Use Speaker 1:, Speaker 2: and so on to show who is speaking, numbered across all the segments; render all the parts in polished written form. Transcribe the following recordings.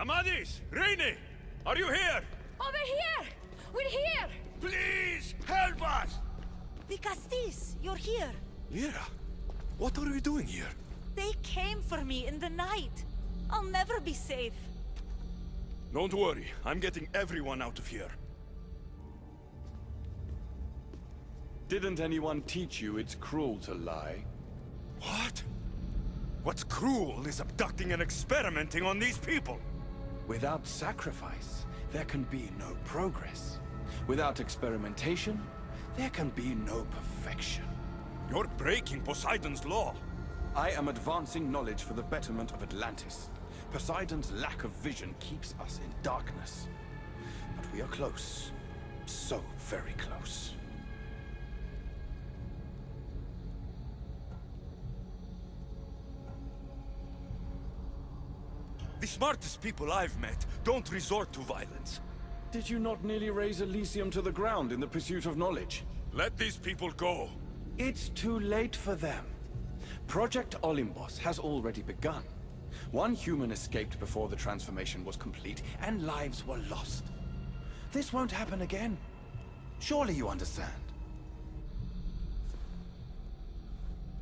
Speaker 1: Amadis! Rainy! Are you here?
Speaker 2: Over here! We're here!
Speaker 1: Please, help us!
Speaker 2: The Castis, you're here.
Speaker 1: Lyra, what are you doing here?
Speaker 2: They came for me in the night. I'll never be safe.
Speaker 1: Don't worry, I'm getting everyone out of here.
Speaker 3: Didn't anyone teach you it's cruel to lie?
Speaker 1: What? What's cruel is abducting and experimenting on these people.
Speaker 3: Without sacrifice, there can be no progress. Without experimentation, there can be no perfection.
Speaker 1: You're breaking Poseidon's law.
Speaker 3: I am advancing knowledge for the betterment of Atlantis. Poseidon's lack of vision keeps us in darkness. But we are close. So very close.
Speaker 1: The smartest people I've met don't resort to violence.
Speaker 3: Did you not nearly raise Elysium to the ground in the pursuit of knowledge?
Speaker 1: Let these people go.
Speaker 3: It's too late for them. Project Olympus has already begun. One human escaped before the transformation was complete, and lives were lost. This won't happen again. Surely you understand.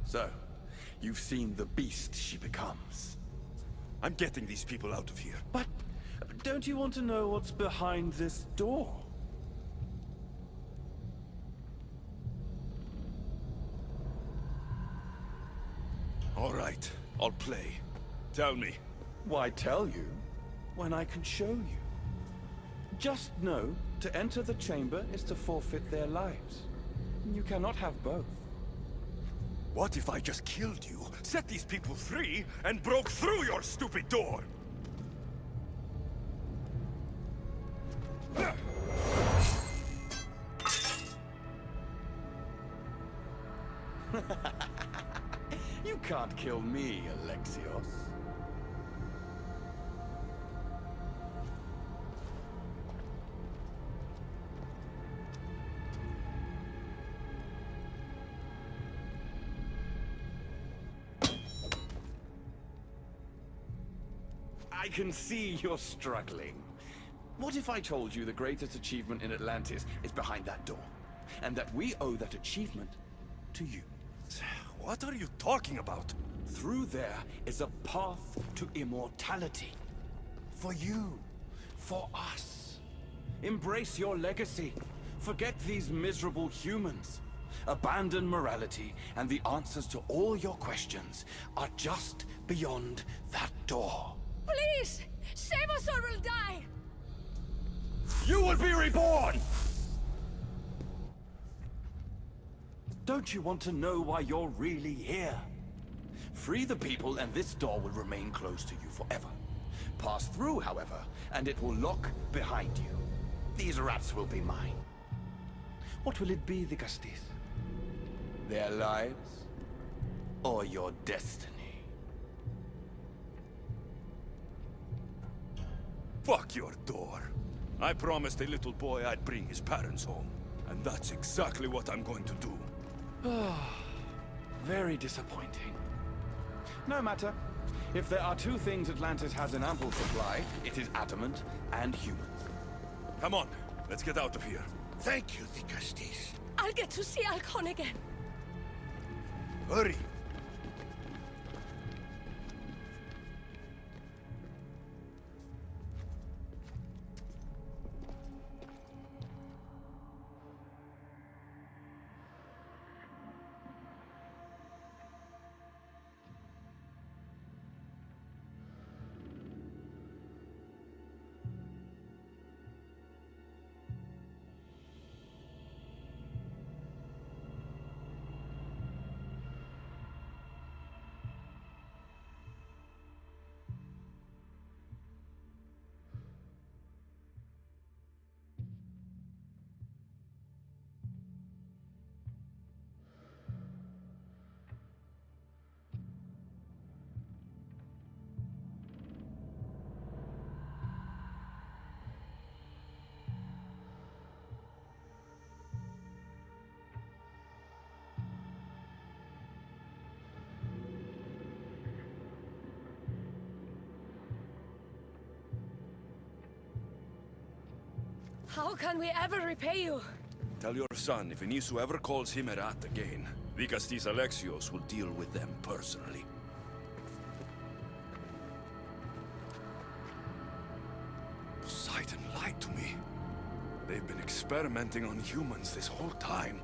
Speaker 3: So, you've seen the beast she becomes.
Speaker 1: I'm getting these people out of here.
Speaker 3: But don't you want to know what's behind this door?
Speaker 1: All right, I'll play. Tell me.
Speaker 3: Why tell you when I can show you? Just know to enter the chamber is to forfeit their lives. You cannot have both.
Speaker 1: What if I just killed you, set these people free, and broke through your stupid door?
Speaker 3: You can't kill me, Alexios. I can see you're struggling. What if I told you the greatest achievement in Atlantis is behind that door, and that we owe that achievement to you?
Speaker 1: What are you talking about?
Speaker 3: Through there is a path to immortality. For you. For us. Embrace your legacy. Forget these miserable humans. Abandon morality, and the answers to all your questions are just beyond that door.
Speaker 2: Please! Save us or we'll die!
Speaker 3: You will be reborn! Don't you want to know why you're really here? Free the people and this door will remain closed to you forever. Pass through, however, and it will lock behind you. These rats will be mine. What will it be, the Castis? Their lives? Or your destiny?
Speaker 1: Fuck your door. I promised a little boy I'd bring his parents home. And that's exactly what I'm going to do.
Speaker 3: Very disappointing. No matter. If there are two things Atlantis has in ample supply, it is adamant and humans.
Speaker 1: Come on, let's get out of here.
Speaker 4: Thank you, the Castis.
Speaker 2: I'll get to see Alcon again.
Speaker 1: Hurry.
Speaker 5: How can we ever repay you?
Speaker 1: Tell your son if Inisu ever calls him Erat again, Vicastis Alexios will deal with them personally. Poseidon lied to me. They've been experimenting on humans this whole time.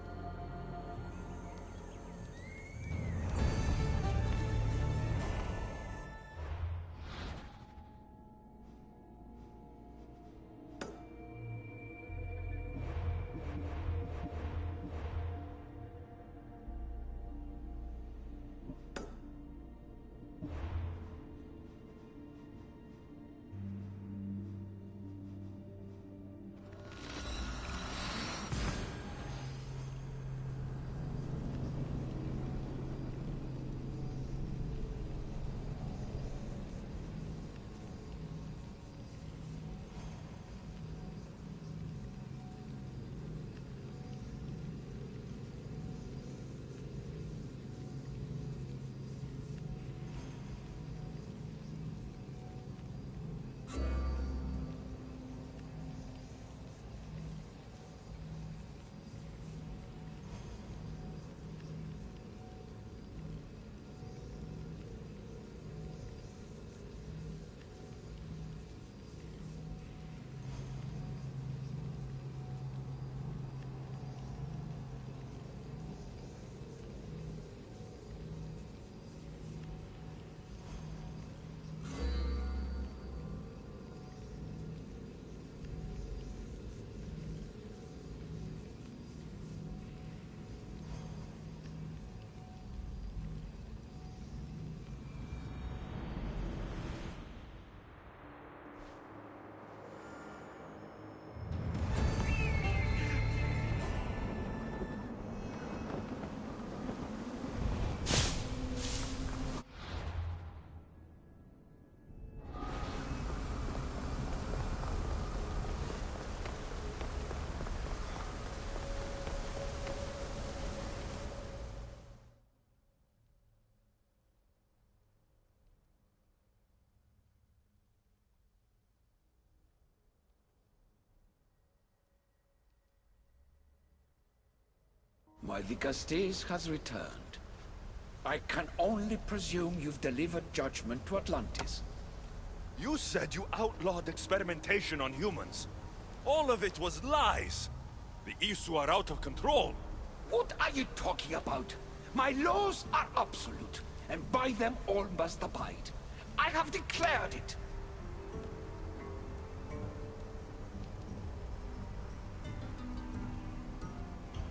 Speaker 3: My Vicastes has returned. I can only presume you've delivered judgment to Atlantis.
Speaker 1: You said you outlawed experimentation on humans. All of it was lies. The Isu are out of control.
Speaker 3: What are you talking about? My laws are absolute, and by them all must abide. I have declared it.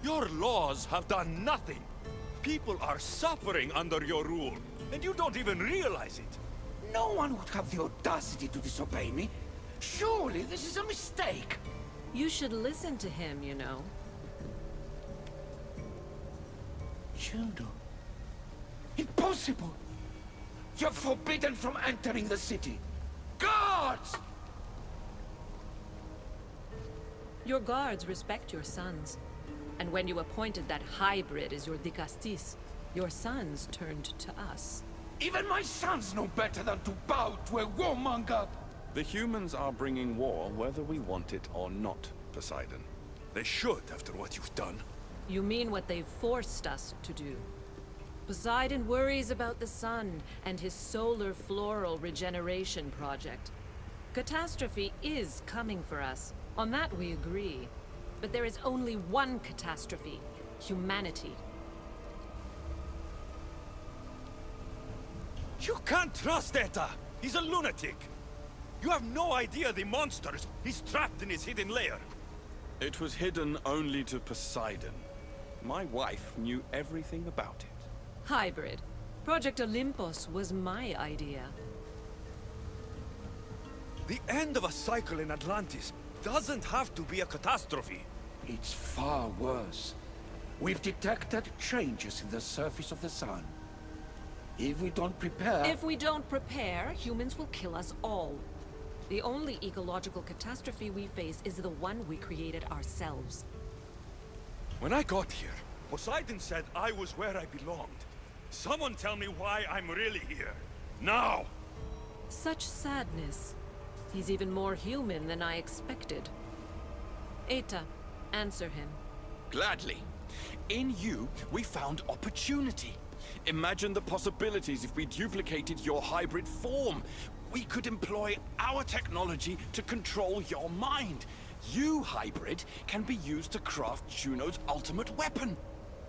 Speaker 1: Your laws have done nothing. People are suffering under your rule, and you don't even realize it.
Speaker 3: No one would have the audacity to disobey me. Surely this is a mistake.
Speaker 5: You should listen to him, you know.
Speaker 3: Judo. Impossible! You're forbidden from entering the city. Guards!
Speaker 5: Your guards respect your sons. And when you appointed that hybrid as your Dicastis, your sons turned to us.
Speaker 3: Even my sons know better than to bow to a warmonger!
Speaker 6: The humans are bringing war whether we want it or not, Poseidon.
Speaker 1: They should, after what you've done.
Speaker 5: You mean what they've forced us to do. Poseidon worries about the sun and his solar floral regeneration project. Catastrophe is coming for us. On that we agree. But there is only one catastrophe: humanity.
Speaker 1: You can't trust Eta! He's a lunatic! You have no idea the monsters he's trapped in his hidden lair!
Speaker 6: It was hidden only to Poseidon. My wife knew everything about it.
Speaker 5: Hybrid. Project Olympus was my idea.
Speaker 1: The end of a cycle in Atlantis doesn't have to be a catastrophe.
Speaker 3: It's far worse. We've detected changes in the surface of the sun. If we don't prepare...
Speaker 5: If we don't prepare, humans will kill us all. The only ecological catastrophe we face is the one we created ourselves.
Speaker 1: When I got here, Poseidon said I was where I belonged. Someone tell me why I'm really here. Now!
Speaker 5: Such sadness. He's even more human than I expected. Eta, answer him.
Speaker 3: Gladly. In you, we found opportunity. Imagine the possibilities if we duplicated your hybrid form. We could employ our technology to control your mind. You, hybrid, can be used to craft Juno's ultimate weapon.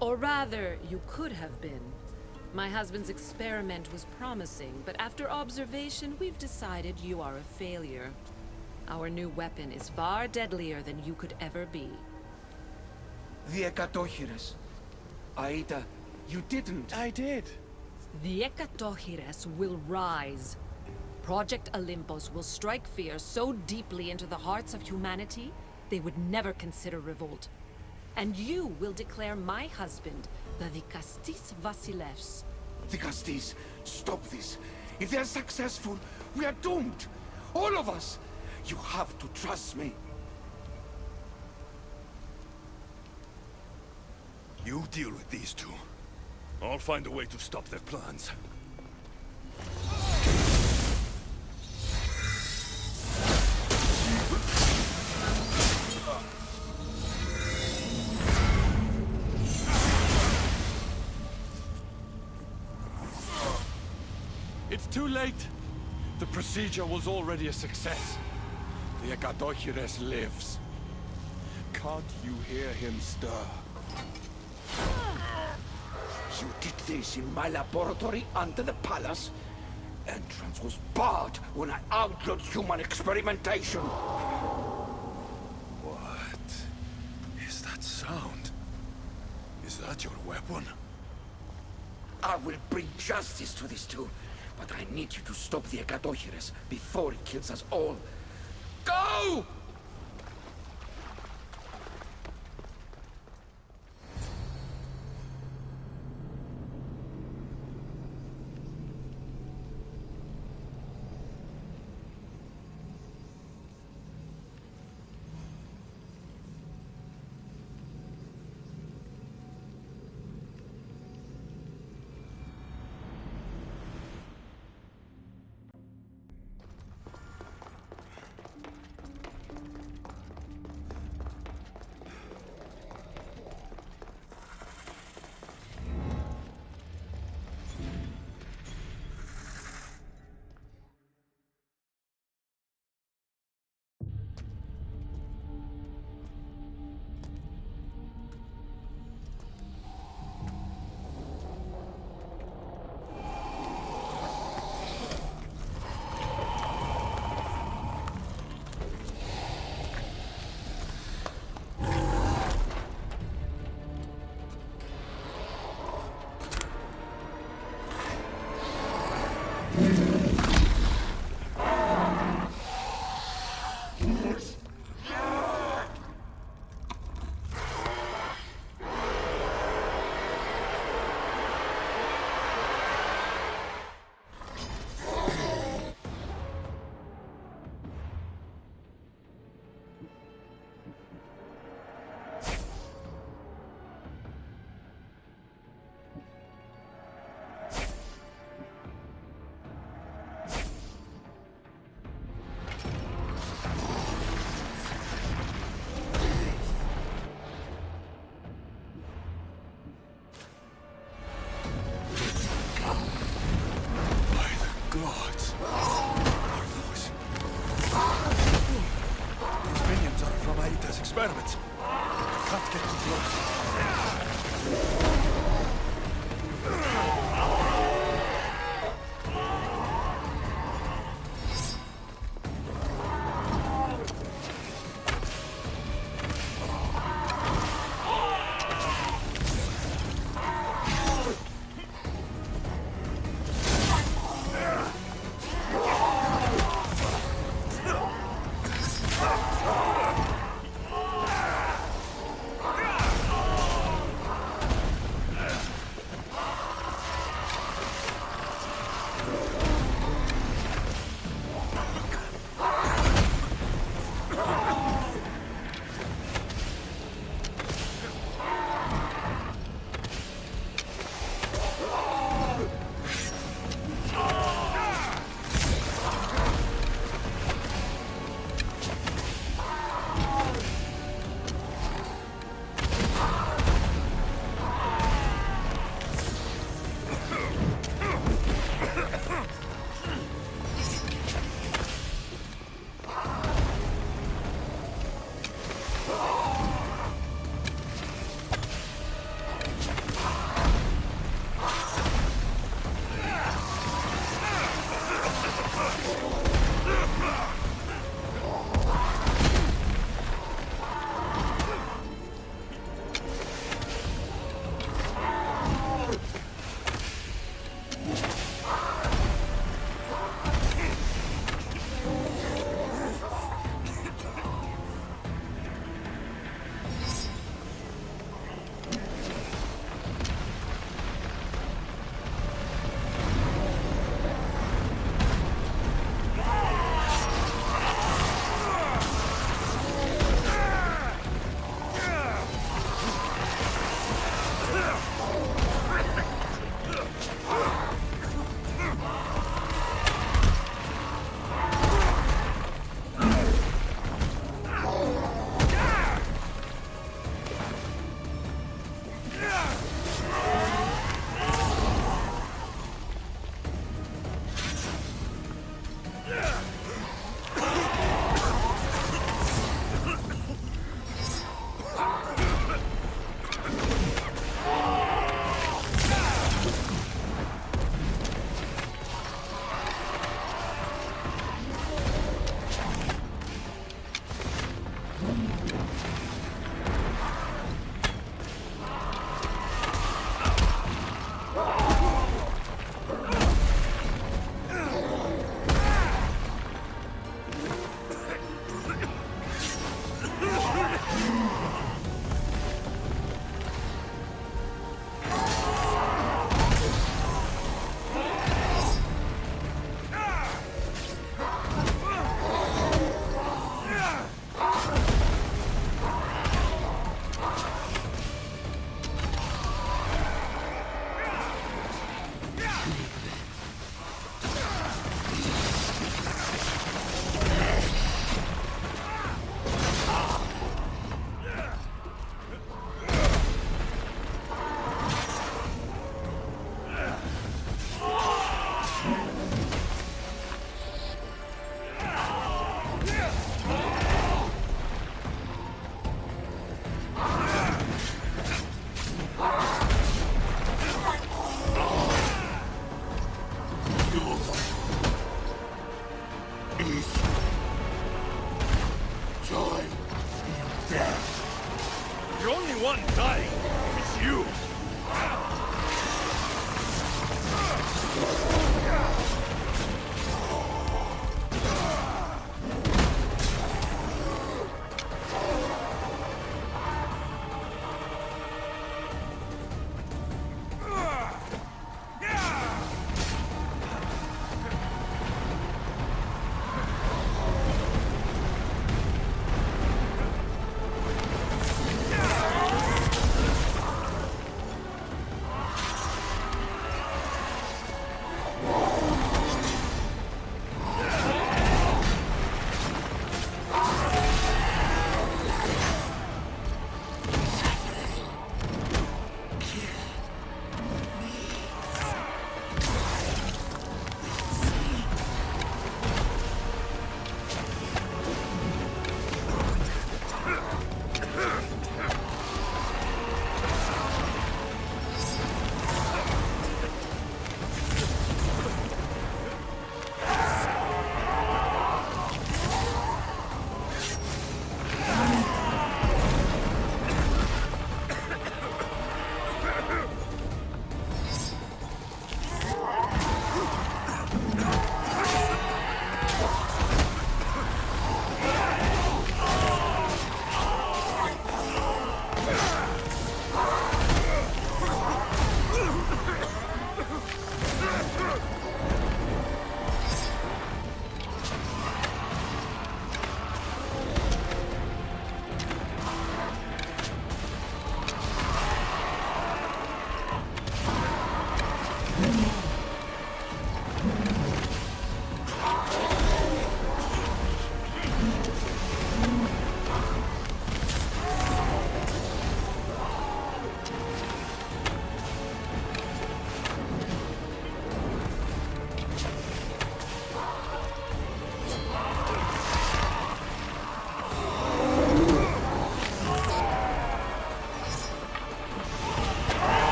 Speaker 5: Or rather, you could have been. My husband's experiment was promising, but after observation, we've decided you are a failure. Our new weapon is far deadlier than you could ever be.
Speaker 4: The Ekatohires. Aida, you didn't.
Speaker 6: I did.
Speaker 5: The Ekatohires will rise. Project Olympus will strike fear so deeply into the hearts of humanity, they would never consider revolt. And you will declare my husband the Vikastis Vasilevs.
Speaker 4: Vikastis, stop this. If they're successful, we are doomed. All of us. You have to trust me.
Speaker 1: You deal with these two. I'll find a way to stop their plans.
Speaker 6: It's too late. The procedure was already a success. The Ekatohires lives. Can't you hear him stir?
Speaker 4: You did this in my laboratory under the palace. Entrance was barred when I outlawed human experimentation.
Speaker 1: What is that sound? Is that your weapon?
Speaker 4: I will bring justice to these two, but I need you to stop the Ekatohires before it kills us all. Go!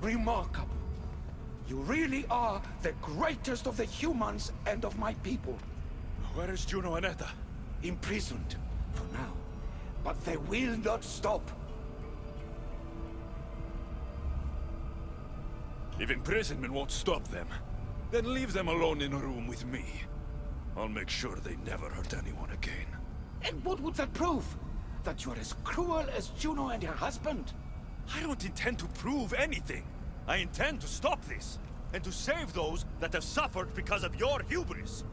Speaker 4: Remarkable. You really are the greatest of the humans and of my people.
Speaker 1: Where is Juno and Etta?
Speaker 4: Imprisoned, for now. But they will not stop.
Speaker 1: If imprisonment won't stop them, then leave them alone in a room with me. I'll make sure they never hurt anyone again.
Speaker 4: And what would that prove? That you're as cruel as Juno and her husband?
Speaker 1: I don't intend to prove anything. I intend to stop this, and to save those that have suffered because of your hubris.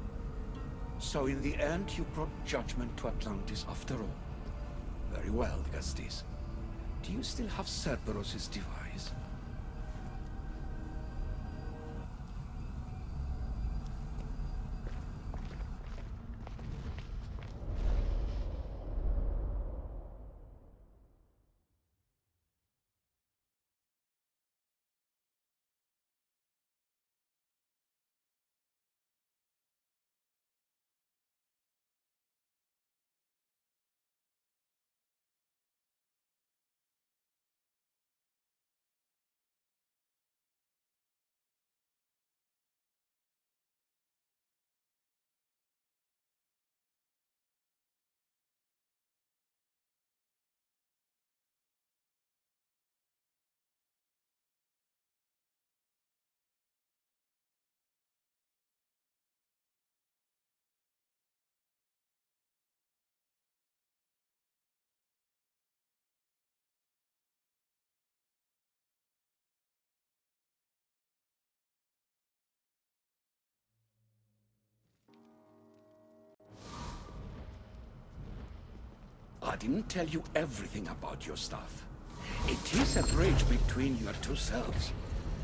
Speaker 4: So in the end, you brought judgment to Atlantis after all. Very well, Gastis. Do you still have Cerberus' device? I didn't tell you everything about your stuff. It is a bridge between your two selves.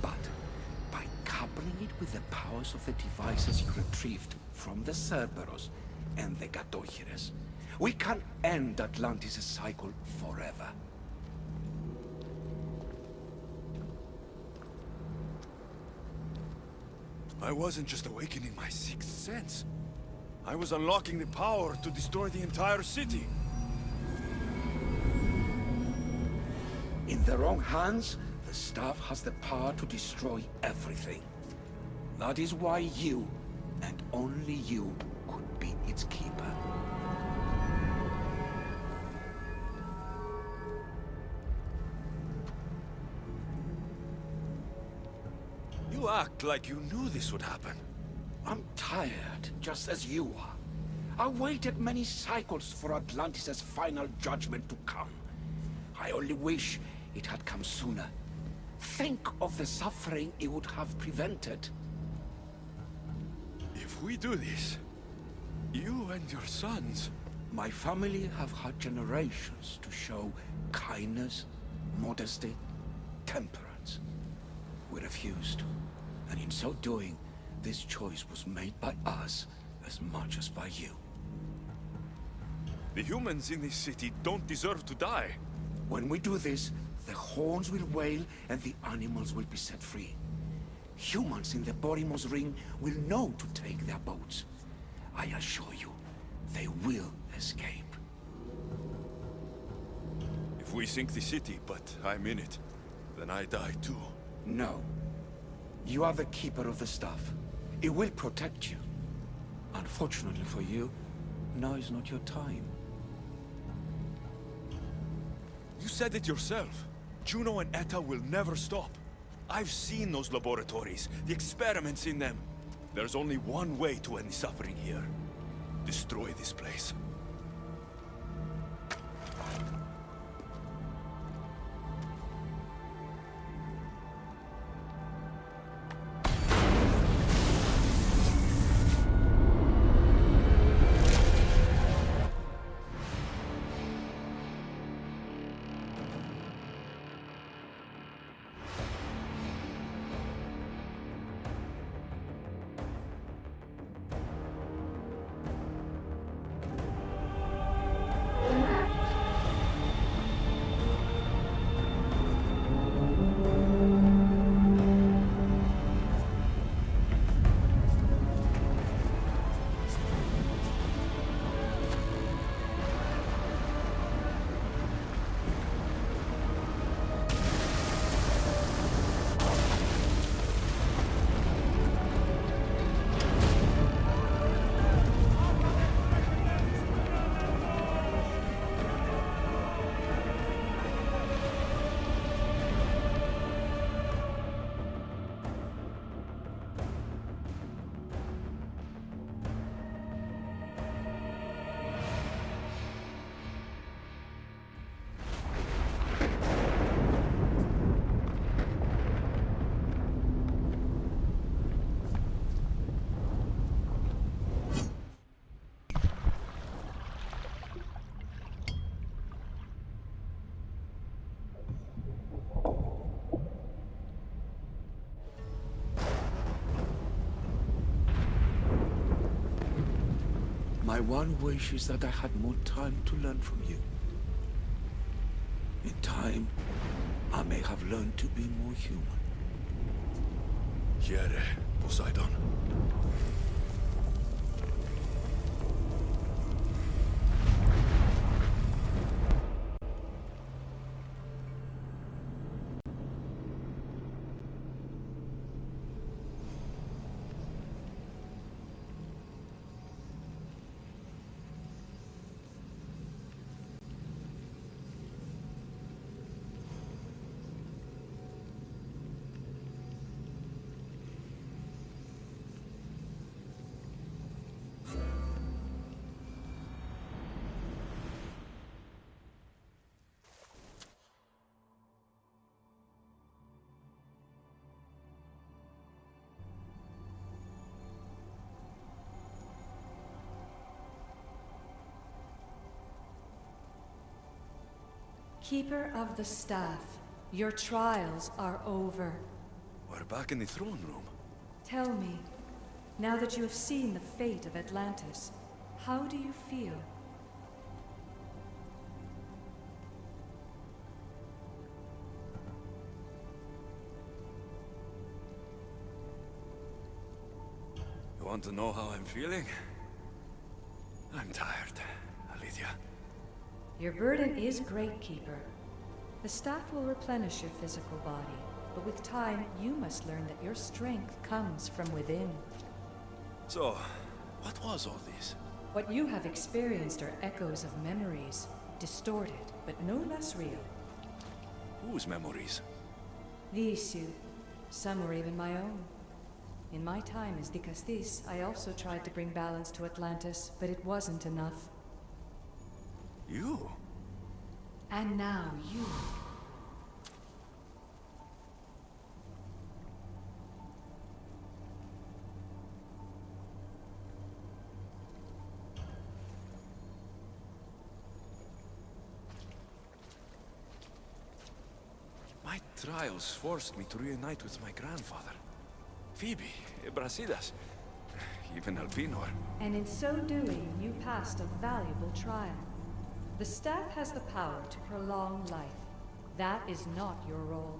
Speaker 4: But by coupling it with the powers of the devices you retrieved from the Cerberus and the Gatohires, we can end Atlantis' cycle forever.
Speaker 1: I wasn't just awakening my sixth sense. I was unlocking the power to destroy the entire city.
Speaker 4: In the wrong hands, the staff has the power to destroy everything. That is why you, and only you, could be its keeper.
Speaker 1: You act like you knew this would happen.
Speaker 4: I'm tired, just as you are. I waited many cycles for Atlantis' final judgment to come. I only wish it had come sooner. Think of the suffering it would have prevented.
Speaker 1: If we do this, you and your sons...
Speaker 4: My family have had generations to show kindness, modesty, temperance. We refused, and in so doing, this choice was made by us as much as by you.
Speaker 1: The humans in this city don't deserve to die.
Speaker 4: When we do this, the horns will wail and the animals will be set free. Humans in the Borymos Ring will know to take their boats. I assure you, they will escape.
Speaker 1: If we sink the city, but I'm in it, then I die too.
Speaker 4: No. You are the keeper of the staff. It will protect you. Unfortunately for you, now is not your time.
Speaker 1: You said it yourself. Juno and Etta will never stop. I've seen those laboratories, the experiments in them. There's only one way to end the suffering here. Destroy this place.
Speaker 4: My one wish is that I had more time to learn from you. In time, I may have learned to be more human.
Speaker 1: Here, Poseidon.
Speaker 2: Keeper of the Staff, your trials are over.
Speaker 1: We're back in the throne room.
Speaker 2: Tell me, now that you have seen the fate of Atlantis, how do you feel?
Speaker 1: You want to know how I'm feeling? I'm tired, Alethea.
Speaker 2: Your burden is great, Keeper. The staff will replenish your physical body, but with time, you must learn that your strength comes from within.
Speaker 1: So, what was all this?
Speaker 2: What you have experienced are echoes of memories, distorted, but no less real.
Speaker 1: Whose memories?
Speaker 2: These you, some were even my own. In my time as Dikastis, I also tried to bring balance to Atlantis, but it wasn't enough.
Speaker 1: You?
Speaker 2: And now you.
Speaker 1: My trials forced me to reunite with my grandfather. Phoebe, Brasidas, even Albinor.
Speaker 2: And in so doing, you passed a valuable trial. The staff has the power to prolong life. That is not your role.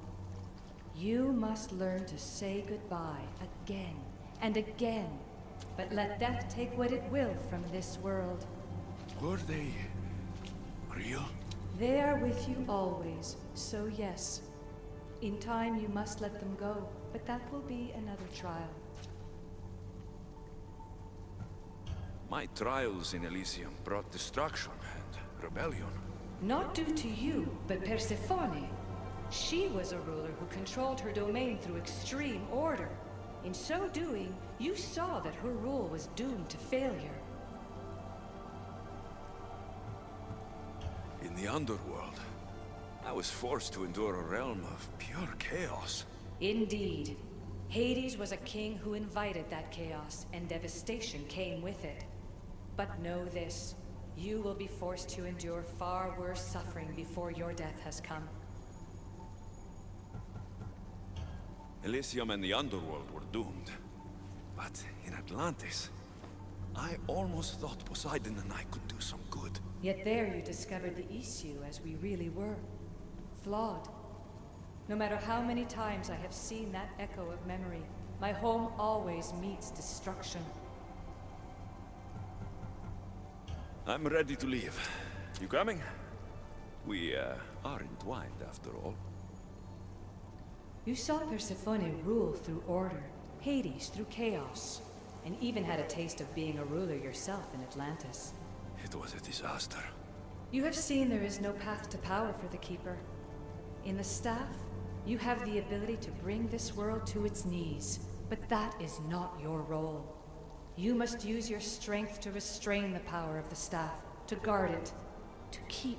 Speaker 2: You must learn to say goodbye again and again, but let death take what it will from this world.
Speaker 1: Were they real?
Speaker 2: They are with you always, so yes. In time you must let them go, but that will be another trial.
Speaker 1: My trials in Elysium brought destruction and rebellion.
Speaker 2: Not due to you, but Persephone. She was a ruler who controlled her domain through extreme order. In so doing, you saw that her rule was doomed to failure.
Speaker 1: In the underworld, I was forced to endure a realm of pure chaos.
Speaker 2: Indeed. Hades was a king who invited that chaos, and devastation came with it. But know this, you will be forced to endure far worse suffering before your death has come.
Speaker 1: Elysium and the underworld were doomed. But in Atlantis, I almost thought Poseidon and I could do some good.
Speaker 2: Yet there you discovered the issue as we really were. Flawed. No matter how many times I have seen that echo of memory, my home always meets destruction.
Speaker 1: I'm ready to leave. You coming? We, are entwined after all.
Speaker 2: You saw Persephone rule through order, Hades through chaos, and even had a taste of being a ruler yourself in Atlantis.
Speaker 1: It was a disaster.
Speaker 2: You have seen there is no path to power for the Keeper. In the staff, you have the ability to bring this world to its knees, but that is not your role. You must use your strength to restrain the power of the staff, to guard it, to keep.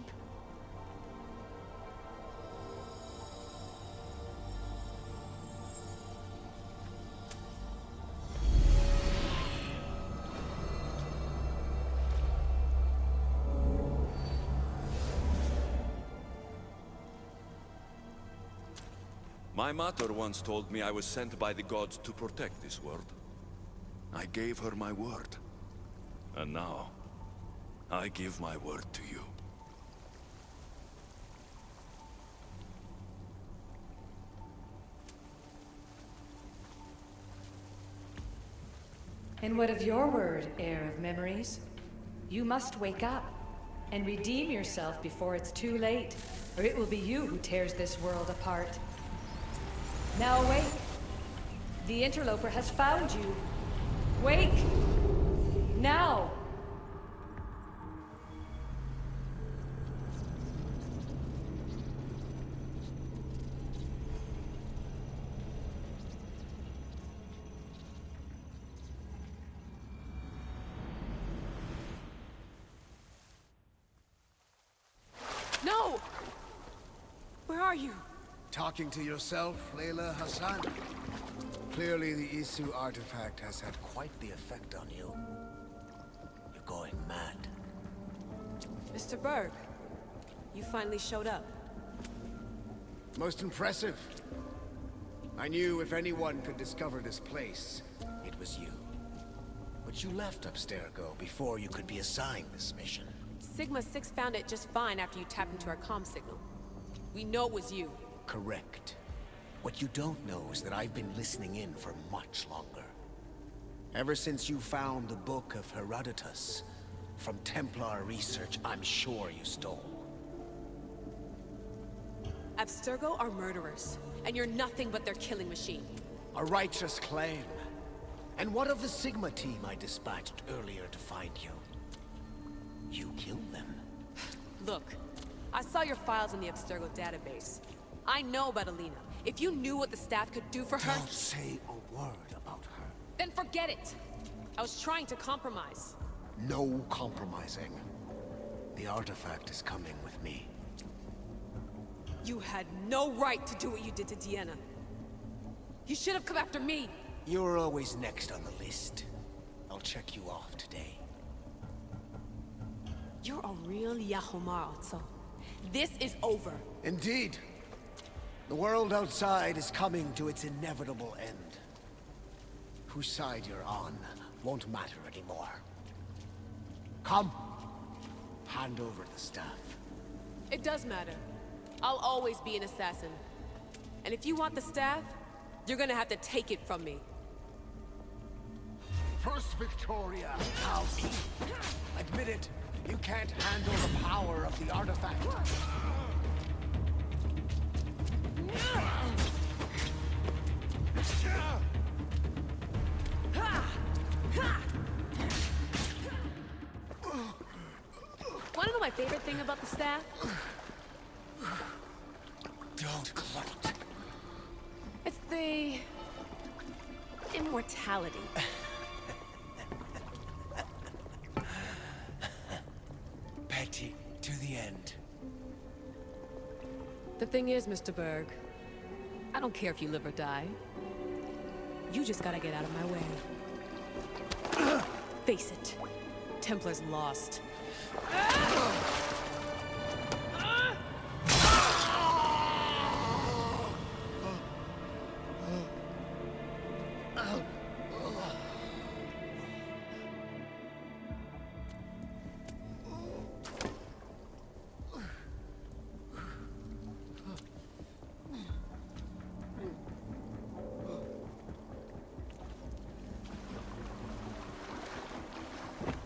Speaker 1: My mother once told me I was sent by the gods to protect this world. I gave her my word. And now, I give my word to you.
Speaker 2: And what of your word, heir of memories? You must wake up and redeem yourself before it's too late, or it will be you who tears this world apart. Now awake! The interloper has found you. Wake! Now!
Speaker 5: No! Where are you?
Speaker 7: Talking to yourself, Layla Hassan? Clearly the Isu artifact has had quite the effect on you. You're going mad.
Speaker 8: Mr. Berg, you finally showed up.
Speaker 7: Most impressive. I knew if anyone could discover this place, it was you. But you left Abstergo before you could be assigned this mission.
Speaker 8: Sigma 6 found it just fine after you tapped into our comm signal. We know it was you.
Speaker 7: Correct. What you don't know is that I've been listening in for much longer. Ever since you found the Book of Herodotus, from Templar research I'm sure you stole.
Speaker 8: Abstergo are murderers, and you're nothing but their killing machine.
Speaker 7: A righteous claim. And what of the Sigma team I dispatched earlier to find you? You killed them.
Speaker 8: Look, I saw your files in the Abstergo database. I know about Alina. If you knew what the staff could do for her...
Speaker 7: Don't say a word about her.
Speaker 8: Then forget it! I was trying to compromise.
Speaker 7: No compromising. The artifact is coming with me.
Speaker 8: You had no right to do what you did to Deanna. You should have come after me!
Speaker 7: You're always next on the list. I'll check you off today.
Speaker 8: You're a real Yahomar, Otso. This is over.
Speaker 7: Indeed. The world outside is coming to its inevitable end. Whose side you're on won't matter anymore. Come. Hand over the staff.
Speaker 8: It does matter. I'll always be an assassin. And if you want the staff, you're gonna have to take it from me.
Speaker 7: First Victoria, I'll be. Admit it, You can't handle the power of the artifact.
Speaker 8: Wanna know my favorite thing about the staff?
Speaker 7: Don't gloat.
Speaker 8: It's the immortality.
Speaker 7: Petty to the end.
Speaker 8: The thing is, Mr. Berg, I don't care if you live or die. You just gotta get out of my way. Face it, Templar's lost.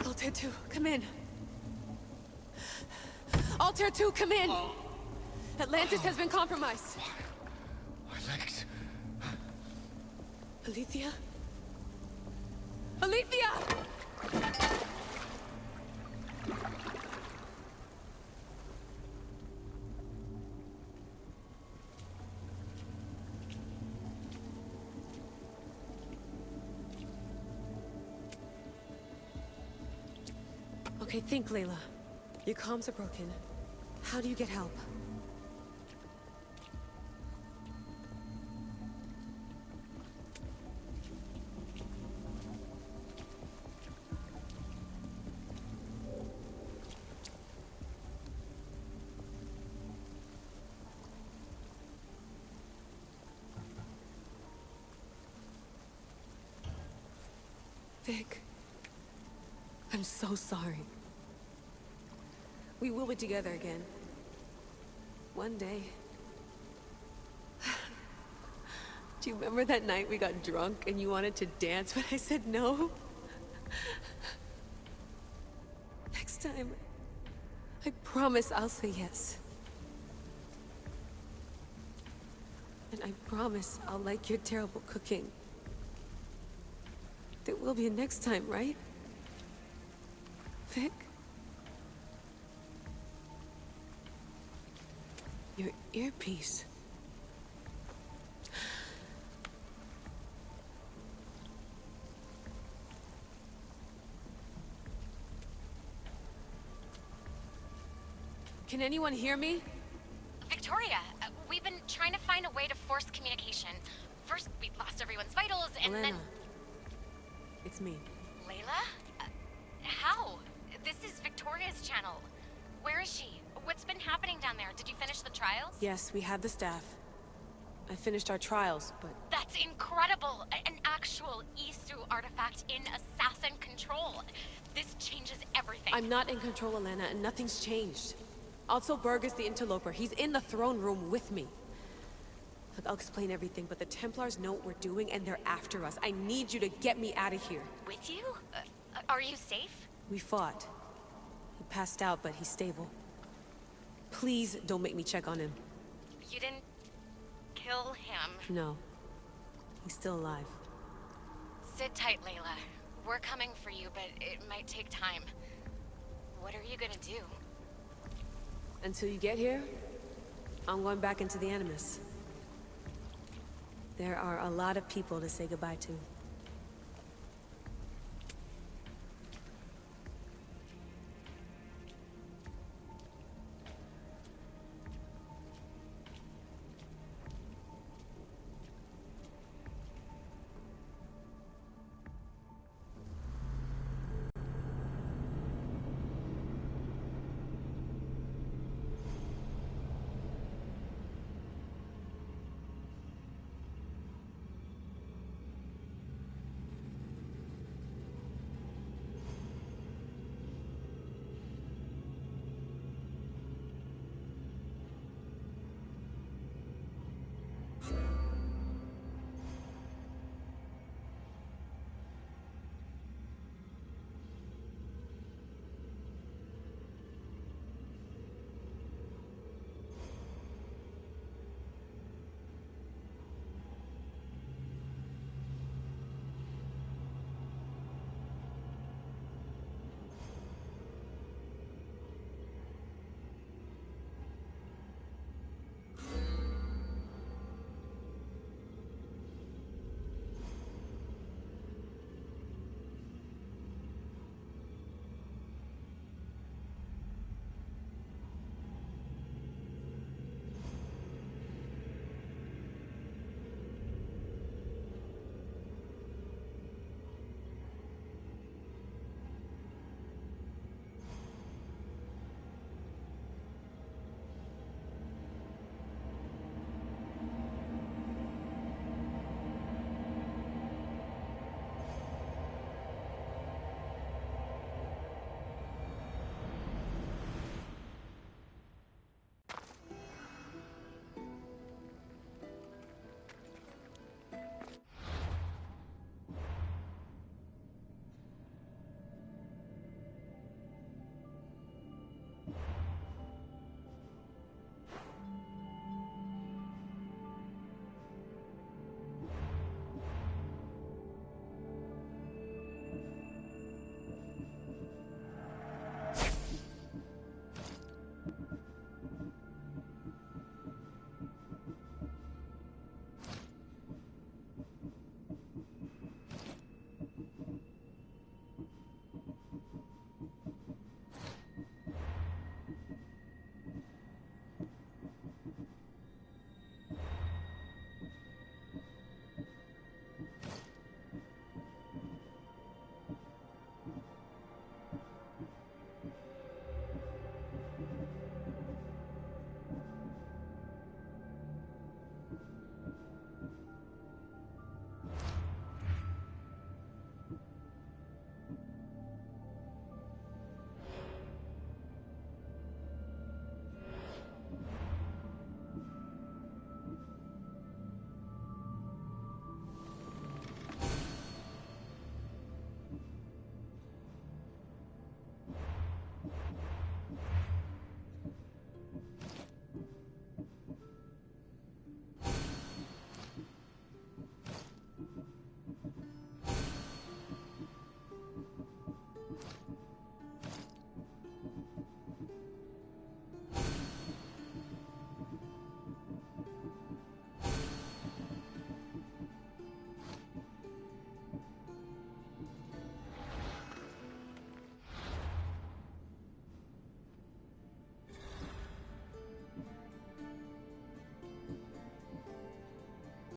Speaker 8: Altair 2, come in. Altair 2, come in. Atlantis has been compromised.
Speaker 7: My legs.
Speaker 8: Alethea? Alethea! Okay, think, Layla. Your comms are broken. How do you get help? Vic, I'm so sorry. We will be together again. One day. Do you remember that night we got drunk and you wanted to dance, but I said no? Next time, I promise I'll say yes. And I promise I'll like your terrible cooking. There will be a next time, right? Vic? Your earpiece. Can anyone hear me?
Speaker 9: Victoria, we've been trying to find a way to force communication. First, we lost everyone's vitals, and
Speaker 8: Elena.
Speaker 9: then...
Speaker 8: It's me.
Speaker 9: Layla? How? This is Victoria's channel. Where is she? What's been happening down there? Did you finish the trials?
Speaker 8: Yes, we have the staff. I finished our trials, but...
Speaker 9: That's incredible! An actual Isu artifact in assassin control. This changes everything.
Speaker 8: I'm not in control, Elena, and nothing's changed. Also, Berg is the interloper. He's in the throne room with me. Look, I'll explain everything, but the Templars know what we're doing, and they're after us. I need you to get me out of here.
Speaker 9: With you? Are you safe?
Speaker 8: We fought. He passed out, but he's stable. Please don't make me check on him.
Speaker 9: You didn't... kill him?
Speaker 8: No. He's still alive.
Speaker 9: Sit tight, Layla. We're coming for you, but it might take time. What are you gonna do?
Speaker 8: Until you get here, I'm going back into the Animus. There are a lot of people to say goodbye to.